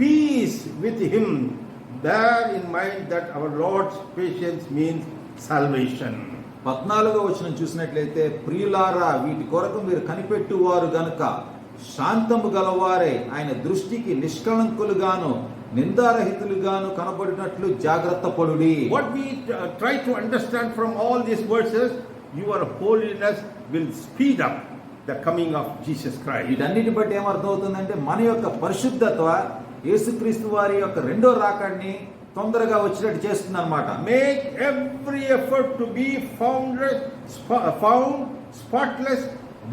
peace with him. Bear in mind that our Lord's patience means salvation. 14వ వచనం చూసినట్లయితే, ప్రియులారా వీటి కొరకు మీరు కనిపెట్టువారు గనుక శాంతము గలవారై ఆయన దృష్టికి నిష్కళంకులుగాను నిందారహితులుగాను కనబడినట్లు జాగ్రత్త పడుడి. What we try to understand from all these verses, your holiness will speed up the coming of Jesus Christ. వీటన్నిటి బట్టి ఏమర్థమవుతుందంటే మన యొక్క పరిశుద్ధత యేసుక్రీస్తు వారి యొక్క రెండో రాకడిని తొందరగా వచ్చినట్టు చేస్తుంది అనమాట. Make every effort to be found spotless,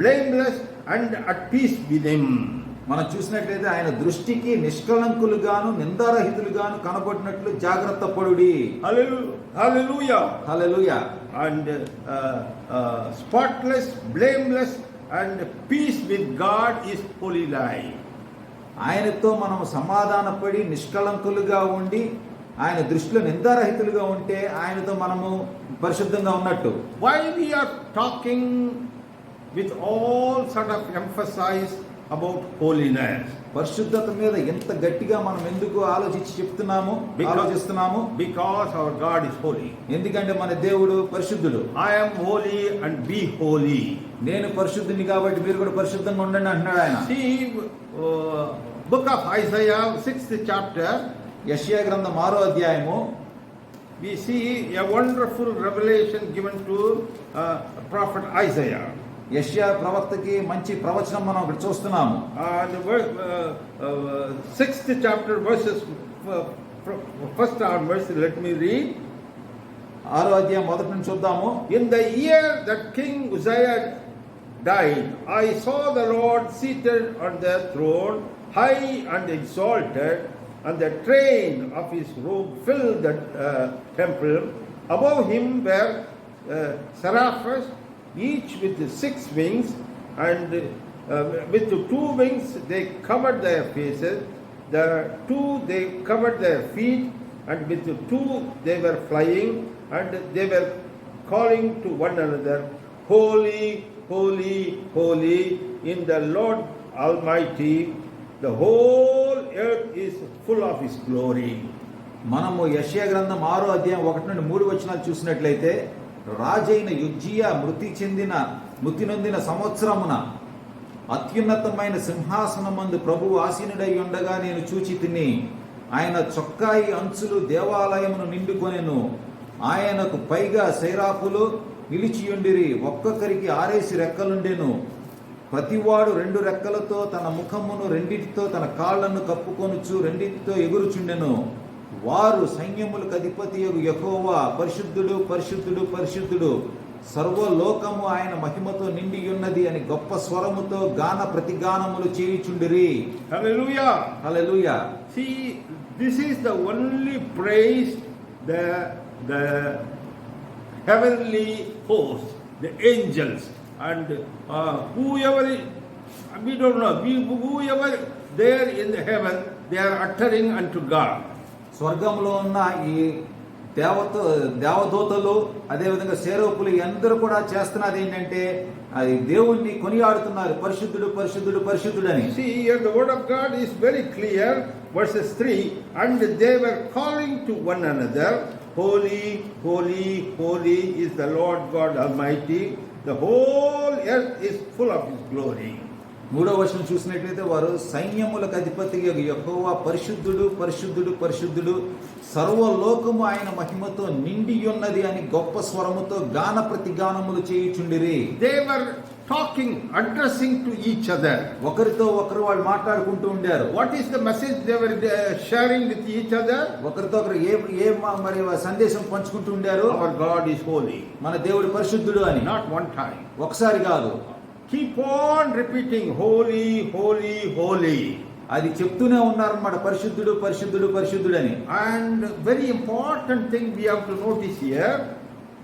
blameless and at peace with him. మనం చూసినట్లయితే ఆయన దృష్టికి నిష్కళంకులుగాను నిందారహితులుగాను కనబడినట్లు జాగ్రత్త పడుడి. Hallelujah. Hallelujah. And spotless, blameless and peace with God is holy life. ఆయనతో మనం సమాధానపడి నిష్కళంకులుగా ఉండి ఆయన దృష్టిలో నిందారహితులుగా ఉంటే ఆయనతో మనము పరిశుద్ధంగా ఉన్నట్టు. Why we are talking with all sort of emphasis about holiness? పరిశుద్ధత మీద ఎంత గట్టిగా మనం ఎందుకు ఆలోచిస్తున్నాము? Because our God is holy. ఎందుకంటే మన దేవుడు పరిశుద్ధుడు. I am holy and be holy. నేను పరిశుద్ధుని కాబట్టి మీరు కూడా పరిశుద్ధంగా ఉండండి అంటున్నాడు ఆయన. See, book of Isaiah 6th chapter, యెషయా గ్రంథం 6వ అధ్యాయము, we see a wonderful revelation given to prophet Isaiah. యెషయా ప్రవక్తకి మంచి ప్రవచనం మనం ఇక్కడ చూస్తున్నాము. The 6th chapter verses first onwards, let me read. 6వ అధ్యాయం మొదటి నుంచి చూద్దాము. In the year that King Uzziah died, I saw the Lord seated on the throne, high and exalted, and the train of his robe filled the temple. Above him were seraphims, each with 6 wings, and with the 2 wings they covered their faces, the 2 they covered their feet, and with the 2 they were flying, and they were calling to one another, Holy, holy, holy, in the Lord Almighty, the whole earth is full of his glory. మనము యెషయా గ్రంథం 6వ అధ్యాయం 1 నుండి 3 వచనాలు చూసినట్లయితే, రాజైన యుజ్జియా మృతి నొందిన సంవత్సరమున అత్యున్నతమైన సింహాసనమందు ప్రభువు ఆసీనుడై ఉండగా నేను చూచి తిని, ఆయన చొక్కాయి అంచులు దేవాలయమును నిండుకొనెను. ఆయనకు పైగా సైరాపులు నిలిచియుండిరి, ఒక్కొక్కరికి 6 రెక్కలుండెను. ప్రతివాడు 2 రెక్కలతో తన ముఖమును రెండిటితో తన కాళ్లను కప్పుకొనుచు రెండిటితో ఎగురుచుండెను. వారు సైన్యములకు అధిపతియగు యెహోవా పరిశుద్ధుడు పరిశుద్ధుడు పరిశుద్ధుడు, సర్వలోకము ఆయన మహిమతో నిండి ఉన్నది అని గొప్ప స్వరముతో గాన ప్రతిగానములు చేయుచుండిరి. Hallelujah. Hallelujah. See, this is the only praise the heavenly host, the angels, and whoever, we don't know, whoever there in the heaven, they are uttering unto God. స్వర్గంలో ఉన్న ఈ దేవదూతలు అదేవిధంగా సేరోపులు అందరూ కూడా చేస్తున్నది ఏంటంటే అది దేవుణ్ణి కొనియాడుతున్నారు, పరిశుద్ధుడు పరిశుద్ధుడు పరిశుద్ధుడని. See, here the word of God is very clear, verses 3, and they were calling to one another, Holy, holy, holy is the Lord God Almighty, the whole earth is full of his glory. 3వ వచనం చూసినట్లయితే, వారు సైన్యములకు అధిపతి యెహోవా పరిశుద్ధుడు పరిశుద్ధుడు పరిశుద్ధుడు, సర్వలోకము ఆయన మహిమతో నిండి ఉన్నది అని గొప్ప స్వరముతో గాన ప్రతిగానములు చేయుచుండిరి. They were talking, addressing to each other. ఒకరితో ఒకరు వాళ్ళు మాట్లాడుకుంటూ ఉండారు. What is the message they were sharing with each other? ఒకరితో ఒకరు ఏ మరి సందేశం పంచుకుంటూ ఉండారు? Our God is holy. మన దేవుడు పరిశుద్ధుడు అని. Not one time. ఒకసారి కాదు. Keep on repeating, holy, holy, holy. అది చెప్తూనే ఉన్నారన్నమాట, పరిశుద్ధుడు పరిశుద్ధుడు పరిశుద్ధుడని. And very important thing we have to notice here,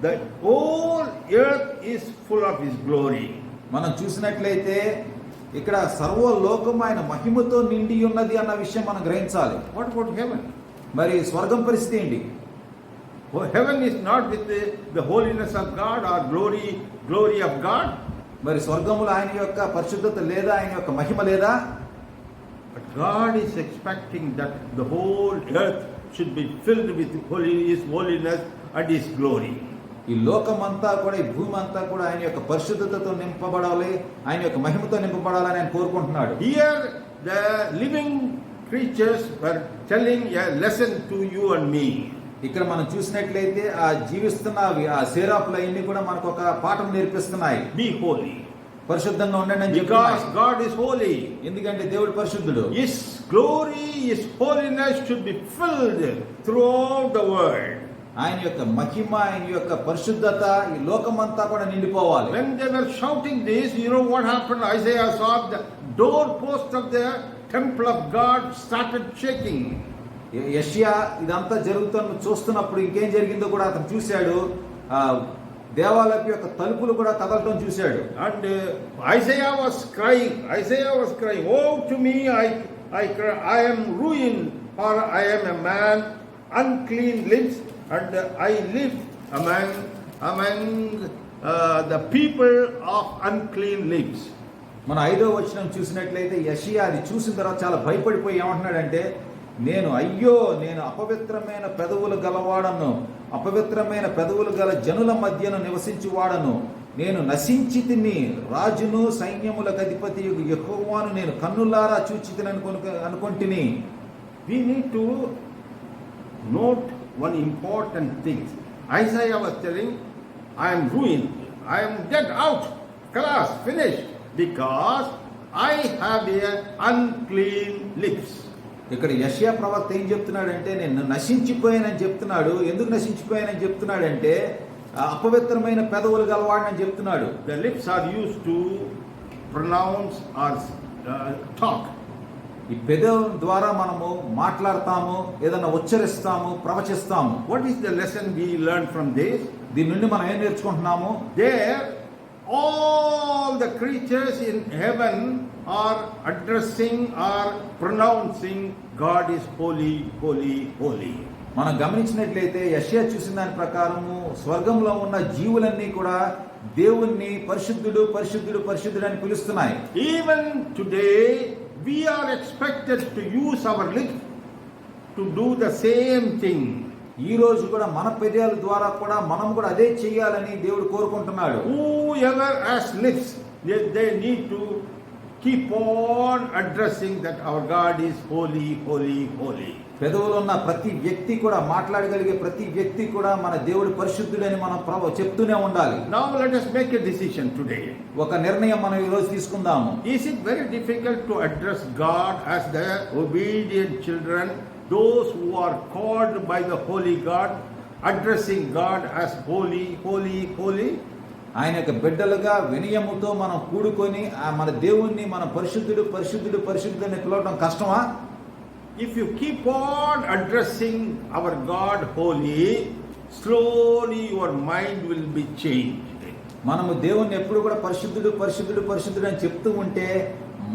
the whole earth is full of his glory. మనం చూసినట్లయితే ఇక్కడ సర్వలోకం ఆయన మహిమతో నిండి ఉన్నది అన్న విషయం మనం గ్రహించాలి. What about heaven? మరి స్వర్గం పరిస్థితి ఏంటి? Heaven is not with the holiness of God or glory of God. మరి స్వర్గములో ఆయన యొక్క పరిశుద్ధత లేదా, ఆయన యొక్క మహిమ లేదా? But God is expecting that the whole earth should be filled with his holiness and his glory. ఈ లోకమంతా కూడా, ఈ భూమి అంతా కూడా ఆయన యొక్క పరిశుద్ధతతో నింపబడాలి, ఆయన యొక్క మహిమతో నింపబడాలని ఆయన కోరుకుంటున్నాడు. Here the living creatures were telling a lesson to you and me. ఇక్కడ మనం చూసినట్లయితే ఆ జీవిస్తున్నవి ఆ సేరాపులు అన్ని కూడా మనకు ఒక పాఠం నేర్పిస్తున్నాయి. Be holy. పరిశుద్ధంగా ఉండండి అని Because చెప్తున్నాయి. God is holy. ఎందుకంటే దేవుడు పరిశుద్ధుడు. His glory, His holiness should be filled throughout the world. ఆయన యొక్క మహిమ, ఆయన యొక్క పరిశుద్ధత ఈ లోకమంతా కూడా నిండిపోవాలి. When they were shouting this, you know what happened? Isaiah saw the doorpost of the temple of God started shaking. యెషయా ఇదంతా జరుగుతున్న చూస్తున్నప్పుడు ఇంకేం జరిగిందో కూడా అతను చూశాడు. దేవాలయం యొక్క తలుపులు కూడా కదలటం చూశాడు. And Isaiah was crying. Oh to me, I am ruined, or I am a man unclean lips, and I live among the people of unclean lips. మన 5వ వచనం చూసినట్లయితే యెషయా అది చూసిన తర్వాత చాలా భయపడిపోయి ఏమంటున్నాడంటే, నేను అపవిత్రమైన పెదవులు గలవాడను, అపవిత్రమైన పెదవులు గల జనుల మధ్యను నివసించువాడను, నేను నశించి తిని, రాజును సైన్యములకు అధిపతి యెహోవాను నేను కన్నులారా చూచితిని అనుకొంటిని. We need to note one important thing. Isaiah was telling, I am ruined, I am dead out, class finished, because I have a unclean lips. ఇక్కడ యెషయా ప్రవక్త ఏం చెప్తున్నాడంటే, నేను నశించిపోయానని చెప్తున్నాడు. ఎందుకు నశించిపోయానని చెప్తున్నాడంటే, అపవిత్రమైన పెదవులు గలవాడని చెప్తున్నాడు. The lips are used to pronounce or talk. ఈ పెదవుల ద్వారా మనము మాట్లాడతాము, ఏదైనా ఉచ్చరిస్తాము, ప్రవచిస్తాము. What is the lesson we learn from this? దీని నుండి మనం ఏం నేర్చుకుంటున్నాము? There, all the creatures in heaven are addressing or pronouncing God is holy, holy, holy. మనం గమనించినట్లయితే యెషయా చూసిన దాని ప్రకారము స్వర్గంలో ఉన్న జీవులన్నీ కూడా దేవుణ్ణి పరిశుద్ధుడు, పరిశుద్ధుడు, పరిశుద్ధుడు అని పిలుస్తున్నాయి. Even today we are expected to use our lips to do the same thing. ఈ రోజు కూడా మన పెదాల ద్వారా కూడా మనం కూడా అదే చేయాలని దేవుడు కోరుకుంటున్నాడు. Whoever has lips, they need to keep on addressing that our God is holy, holy, holy. పెదవులు ఉన్న ప్రతి వ్యక్తి కూడా, మాట్లాడగలిగే ప్రతి వ్యక్తి కూడా మన దేవుడు పరిశుద్ధుడని మనం చెప్తూనే ఉండాలి. Now let us make a decision today. ఒక నిర్ణయం మనం ఈ రోజు తీసుకుందాము. Is it very difficult to address God as the obedient children, those who are called by the holy God, addressing God as holy, holy, holy? ఆయన యొక్క బిడ్డలుగా వినయముతో మనం కూడుకొని మన దేవుణ్ణి మనం పరిశుద్ధుడు, పరిశుద్ధుడు, పరిశుద్ధుడు అని పిలవడం కష్టమా? If you keep on addressing our God holy, slowly your mind will be changed. మనము దేవుణ్ణి ఎప్పుడు కూడా పరిశుద్ధుడు, పరిశుద్ధుడు, పరిశుద్ధుడు అని చెప్తూ ఉంటే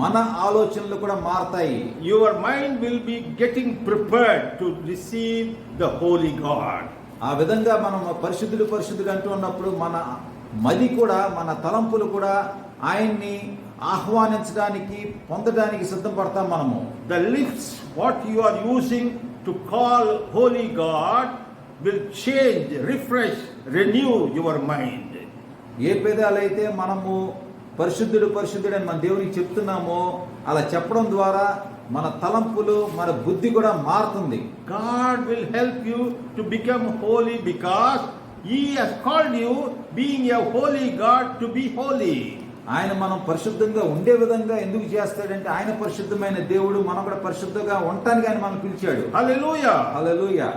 మన ఆలోచనలు కూడా మారతాయి. Your mind will be getting prepared to receive the holy God. ఆ విధంగా మనం పరిశుద్ధుడు, పరిశుద్ధుడు అంటూ ఉన్నప్పుడు మన మది కూడా, మన తలంపులు కూడా ఆయన్ని ఆహ్వానించడానికి, పొందడానికి సిద్ధపడతాం మనము. The lips what you are using to call holy God will change, refresh, renew your mind. ఏ పెదాలైతే మనము పరిశుద్ధుడు, పరిశుద్ధుడు అని మన దేవునికి చెప్తున్నామో అలా చెప్పడం ద్వారా మన తలంపులు, మన బుద్ధి కూడా మారుతుంది. God will help you to become holy because He has called you, being a holy God, to be holy. ఆయన మనం పరిశుద్ధంగా ఉండే విధంగా ఎందుకు చేస్తాడంటే, ఆయన పరిశుద్ధమైన దేవుడు, మనం కూడా పరిశుద్ధంగా ఉండటానికి ఆయన మనం పిలిచాడు. Hallelujah. Hallelujah.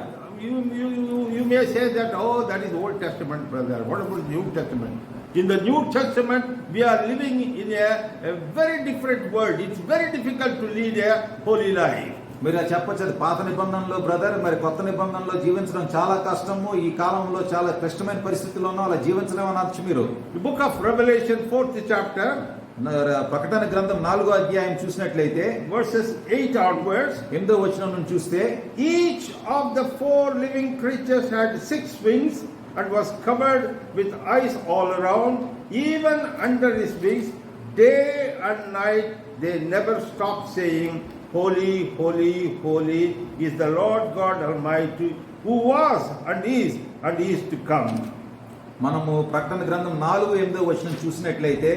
You may say that, oh, that is Old Testament, brother. What about New Testament? In the New Testament, we are living in a very different world. It's very difficult to lead a holy life. మీరు చెప్పచ్చు, అది పాత నిబంధనలో brother, మరి కొత్త నిబంధనలో జీవించడం చాలా కష్టము, ఈ కాలంలో చాలా కష్టమైన పరిస్థితుల్లో ఉన్నాం, అలా జీవించడం అనొచ్చు మీరు. The book of Revelation 4th chapter, ప్రకటన గ్రంథం 4వ అధ్యాయం చూసినట్లయితే verses 8 onwards, 8వ వచనం నుంచి చూస్తే, each of the 4 living creatures had 6 wings and was covered with eyes all around, even under his wings, day and night they never stopped saying, holy, holy, holy is the Lord God Almighty, who was and is to come. మనము ప్రకటన గ్రంథం 4:8 చూసినట్లయితే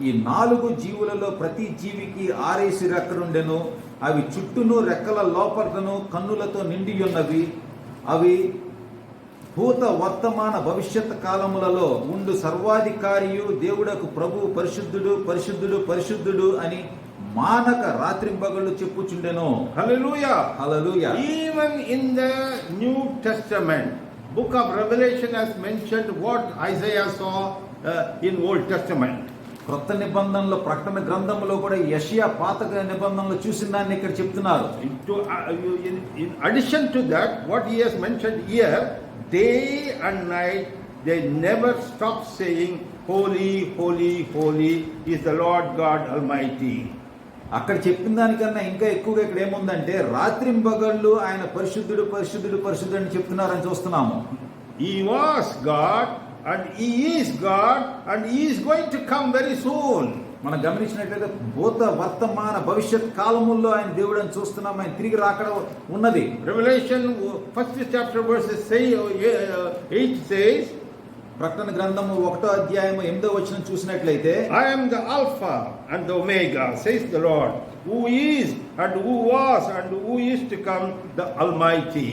ఈ 4 జీవులలో ప్రతి జీవికి 6 రెక్కలుండెను. అవి చుట్టూను రెక్కల లోపటను కన్నులతో నిండి ఉన్నవి. అవి భూత వర్తమాన భవిష్యత్ కాలములలో ఉండు సర్వాధికారియు దేవుడకు ప్రభు పరిశుద్ధుడు పరిశుద్ధుడు పరిశుద్ధుడు అని మానక రాత్రింబగళ్ళు చెప్పుచుండెను. Hallelujah. Hallelujah. Even in the New Testament, book of Revelation has mentioned what Isaiah saw in Old Testament. క్రొత్త నిబంధనలో ప్రకటన గ్రంథంలో కూడా యెషయా పాత నిబంధనలో చూసిన దాన్ని ఇక్కడ చెప్తున్నారు. In addition to that, what he has mentioned here, day and night they never stop saying, Holy, holy, holy is the Lord God Almighty. అక్కడ చెప్పిన దానికన్నా ఇంకా ఎక్కువగా ఇక్కడ ఏముందంటే రాత్రింబగళ్ళు ఆయన పరిశుద్ధుడు పరిశుద్ధుడు పరిశుద్ధుడు అని చెప్తున్నారని చూస్తున్నాము. He was God and he is God and he is going to come very soon. మనం గమనించినట్లయితే భూత వర్తమాన భవిష్యత్ కాలముల్లో ఆయన దేవుడు అని చూస్తున్నాం. ఆయన తిరిగి రాకడ ఉన్నది. Revelation 1st chapter verses 8 says, ప్రకటన గ్రంథము 1:8 చూసినట్లయితే I am the Alpha and the Omega, says the Lord, who is and who was and who is to come, the Almighty.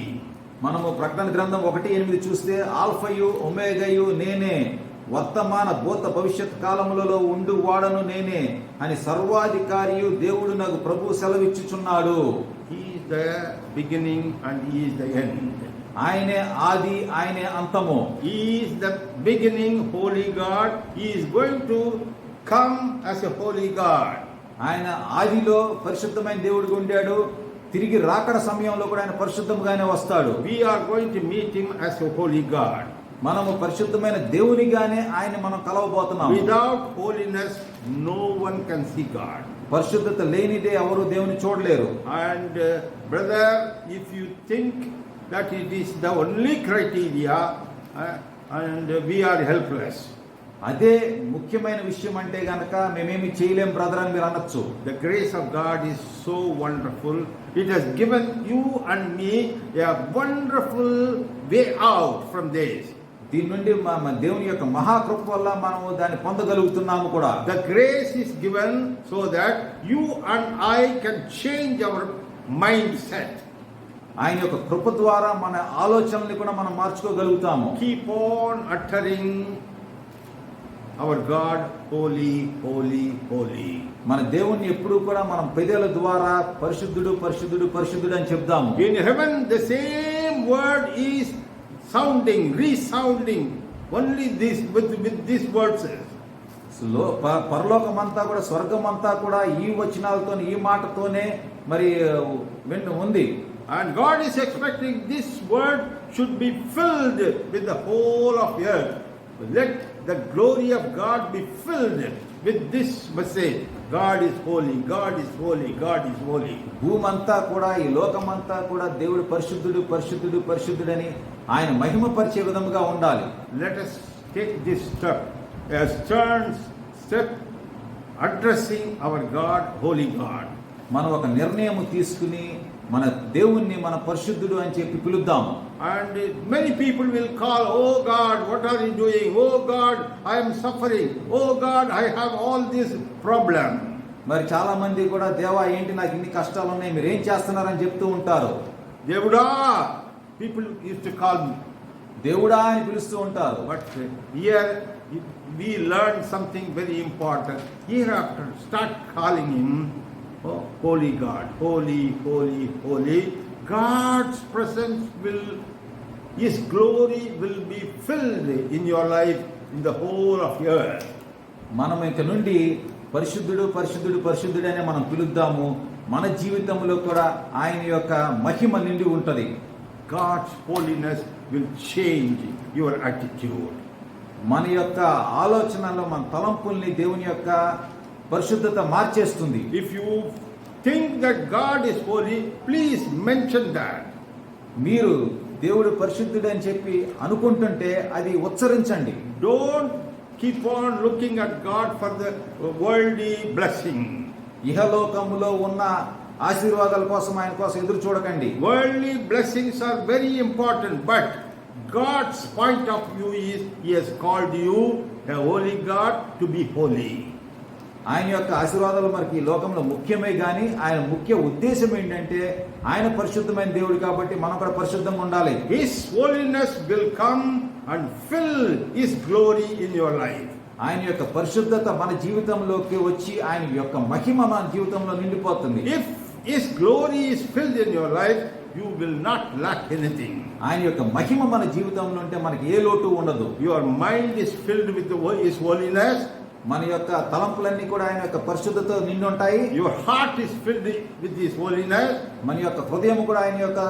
మనము ప్రకటన గ్రంథం 1:8 చూస్తే ఆల్ఫయు ఒమేగయు నేనే, వర్తమాన భూత భవిష్యత్ కాలములలో ఉండు వాడను నేనే అని సర్వాధికారియు దేవుడు నాకు ప్రభు సెలవిచ్చుచున్నాడు. He is the beginning and he is the end. ఆయనే ఆది, ఆయనే అంతము. He is the beginning, holy God. He is going to come as a holy God. ఆయన ఆదిలో పరిశుద్ధమైన దేవుడిగా ఉండాడు. తిరిగి రాకడ సమయంలో కూడా ఆయన పరిశుద్ధంగానే వస్తాడు. We are going to meet him as a holy God. మనము పరిశుద్ధమైన దేవునిగానే ఆయన మనం కలవబోతున్నాం. Without holiness, no one can see God. పరిశుద్ధత లేనిదే ఎవరు దేవుని చూడలేరు. And brother, if you think that it is the only criteria, and we are helpless. అదే ముఖ్యమైన విషయం అంటే గనక మేమేమి చేయలేం బ్రదర్ అని మీరు అనొచ్చు. The grace of God is so wonderful. It has given you and me a wonderful way out from this. దీని నుండి దేవుని యొక్క మహాకృప వల్ల మనము దాన్ని పొందగలుగుతున్నాము కూడా. The grace is given so that you and I can change our mindset. ఆయన యొక్క కృప ద్వారా మన ఆలోచనల్ని కూడా మనం మార్చుకోగలుగుతాము. Keep on uttering our God, holy, holy, holy. మన దేవుణ్ణి ఎప్పుడూ కూడా మనం పెదవుల ద్వారా పరిశుద్ధుడు పరిశుద్ధుడు పరిశుద్ధుడు అని చెప్తాము. In heaven the same word is resounding only this with these words. పరలోకమంతా కూడా స్వర్గమంతా కూడా ఈ వచనాలతో ఈ మాటతోనే మరి ఉంది. And God is expecting this word should be filled with the whole of the earth. Let the glory of God be filled with this message. God is holy, God is holy, God is holy. భూమంతా కూడా ఈ లోకమంతా కూడా దేవుడు పరిశుద్ధుడు పరిశుద్ధుడు పరిశుద్ధుడని ఆయన మహిమపరిచే విధముగా ఉండాలి. Let us take this step, a stern step addressing our God, holy God. మనం ఒక నిర్ణయం తీసుకుని మన దేవుణ్ణి మన పరిశుద్ధుడు అని చెప్పి పిలుద్దాం. And many people will call, oh God, what are you doing? Oh God, I am suffering. Oh God, I have all this problem. మరి చాలా మంది కూడా దేవా ఏంటి నాకు ఇన్ని కష్టాలు ఉన్నాయి, మీరు ఏం చేస్తున్నారని చెప్తూ ఉంటారు. దేవుడా, people used to call me. దేవుడా అని పిలుస్తూ ఉంటారు. But here we learn something very important. Hereafter start calling him, oh, holy God, holy, holy, holy. God's presence will, his glory will be filled in your life, in the whole of your earth. మనం ఇక నుండి పరిశుద్ధుడు పరిశుద్ధుడు పరిశుద్ధుడు అనే మనం పిలుద్దాము. మన జీవితంలో కూడా ఆయన యొక్క మహిమ నిండి ఉంటది. God's holiness will change your attitude. మన యొక్క ఆలోచనలో మన తలంపుల్ని దేవుని యొక్క పరిశుద్ధత మార్చేస్తుంది. If you think that God is holy, please mention that. మీరు దేవుడు పరిశుద్ధుడు అని చెప్పి అనుకుంటుంటే అది ఉచ్చరించండి. Don't keep on looking at God for the worldly blessing. ఇహలోకములో ఉన్న ఆశీర్వాదాల కోసం ఆయన కోసం ఎదురు చూడకండి. Worldly blessings are very important, but God's point of view is He has called you, a holy God, to be holy. ఆయన యొక్క ఆశీర్వాదాలు మనకి ఈ లోకంలో ముఖ్యమే కానీ ఆయన ముఖ్య ఉద్దేశం ఏంటంటే ఆయన పరిశుద్ధమైన దేవుడు కాబట్టి మనం కూడా పరిశుద్ధంగా ఉండాలి. His holiness will come and fill His glory in your life. ఆయన యొక్క పరిశుద్ధత మన జీవితంలోకి వచ్చి ఆయన యొక్క మహిమ మన జీవితంలో నిండిపోతుంది. If His glory is filled in your life, you will not lack anything. ఆయన యొక్క మహిమ మన జీవితంలో ఉంటే మనకి ఏ లోటు ఉండదు. Your mind is filled with His holiness. మన యొక్క తలంపులన్నీ కూడా ఆయన యొక్క పరిశుద్ధతతో నిండి ఉంటాయి. Your heart is filled with His holiness. మన యొక్క హృదయం కూడా ఆయన యొక్క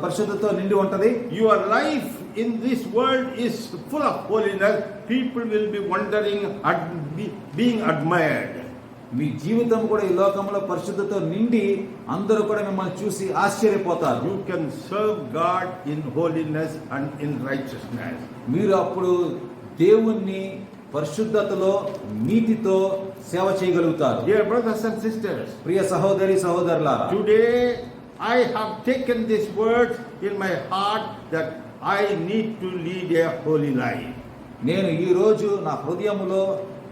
పరిశుద్ధతతో నిండి ఉంటది. Your life in this world is full of holiness. People will be wondering and being admired. మీ జీవితం కూడా ఈ లోకంలో పరిశుద్ధతతో నిండి అందరూ కూడా మిమ్మల్ని చూసి ఆశ్చర్యపోతారు. You can serve God in holiness and in righteousness. మీరు అప్పుడు దేవుణ్ణి పరిశుద్ధతలో నీతితో సేవ చేయగలుగుతారు. Dear brothers and sisters, ప్రియ సహోదరి సహోదరులారా, today I have taken these words in my heart that I need to lead a holy life. నేను ఈ రోజు నా హృదయములో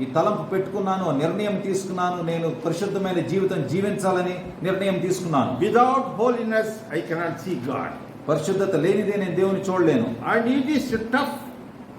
ఈ తలంపు పెట్టుకున్నాను, నిర్ణయం తీసుకున్నాను. నేను పరిశుద్ధమైన జీవితం జీవించాలని నిర్ణయం తీసుకున్నాను. Without holiness I cannot see God. పరిశుద్ధత లేనిదే నేను దేవుని చూడలేను. And it is tough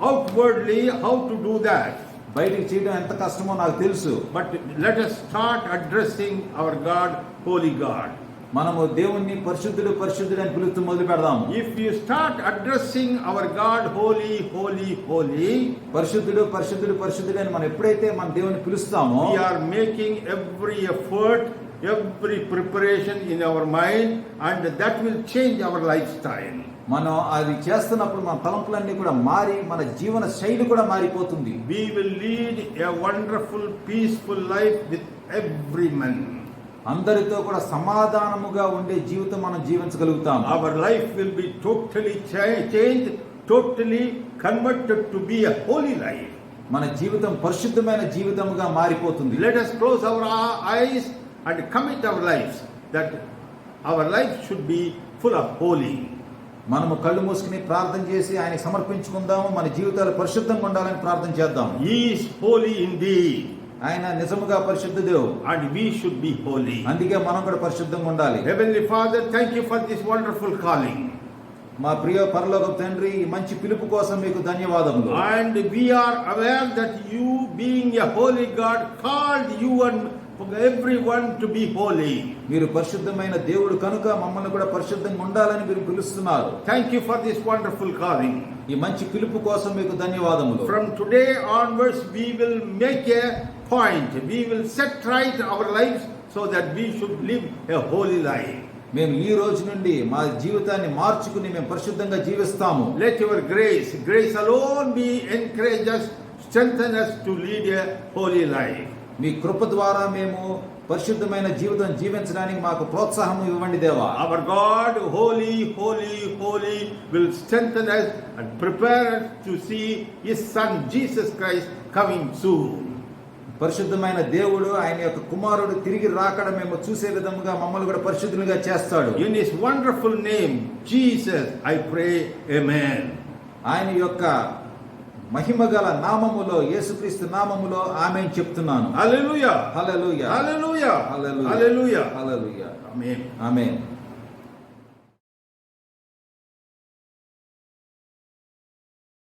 outwardly how to do that. బయటికి చేయడం ఎంత కష్టమో నాకు తెలుసు. But let us start addressing our God, holy God. మనము దేవుణ్ణి పరిశుద్ధుడు పరిశుద్ధుడు అని పిలుస్తూ మొదలు పెడదాము. If you start addressing our God, holy, holy, holy, పరిశుద్ధుడు పరిశుద్ధుడు పరిశుద్ధుడు అని మనం ఎప్పుడైతే మన దేవుని పిలుస్తామో, we are making every effort, every preparation in our mind, and that will change our lifestyle. మనం అది చేస్తున్నప్పుడు మన తలంపులన్నీ కూడా మారి మన జీవన శైలి కూడా మారిపోతుంది. We will lead a wonderful, peaceful life with every man. అందరితో కూడా సమాధానముగా ఉండే జీవితం మనం జీవించగలుగుతాం. Our life will be totally changed, totally converted to be a holy life. మన జీవితం పరిశుద్ధమైన జీవితముగా మారిపోతుంది. Let us close our eyes and commit our lives that our life should be full of holy. మనము కళ్ళు మూసుకుని ప్రార్థన చేసి ఆయనకి సమర్పించుకుందాము. మన జీవితాలు పరిశుద్ధంగా ఉండాలని ప్రార్థన చేద్దాం. He is holy indeed. ఆయన నిజముగా పరిశుద్ధ దేవుడు. And we should be holy. అందుకే మనం కూడా పరిశుద్ధంగా ఉండాలి. Heavenly Father, thank you for this wonderful calling. మా ప్రియ పరలోక తండ్రి, ఈ మంచి పిలుపు కోసం మీకు ధన్యవాదములు. And we are aware that you, being a holy God, called you and everyone to be holy. మీరు పరిశుద్ధమైన దేవుడు కనుక మమ్మల్ని కూడా పరిశుద్ధంగా ఉండాలని మీరు పిలుస్తున్నారు. Thank you for this wonderful calling. ఈ మంచి పిలుపు కోసం మీకు ధన్యవాదములు. From today onwards we will make a point. We will set right our lives so that we should live a holy life. మేము ఈ రోజు నుండి మా జీవితాన్ని మార్చుకుని మేము పరిశుద్ధంగా జీవిస్తాము. Let your grace alone be encourage us, strengthen us to lead a holy life. మీ కృప ద్వారా మేము పరిశుద్ధమైన జీవితం జీవించడానికి మాకు ప్రోత్సాహం ఇవ్వండి దేవా. Our God, holy, holy, holy, will strengthen us and prepare us to see His Son Jesus Christ coming soon. పరిశుద్ధమైన దేవుడు ఆయన యొక్క కుమారుడు తిరిగి రాకడ మేము చూసే విధముగా మమ్మల్ని కూడా పరిశుద్ధులుగా చేస్తాడు. In His wonderful name, Jesus, I pray, Amen. ఆయన యొక్క మహిమగల నామములో, యేసుక్రీస్తు నామములో ఆమేన్ చెప్తున్నాను. Hallelujah. హల్లెలూయా. Hallelujah. హల్లెలూయా. Hallelujah. హల్లెలూయా. Amen. ఆమేన్.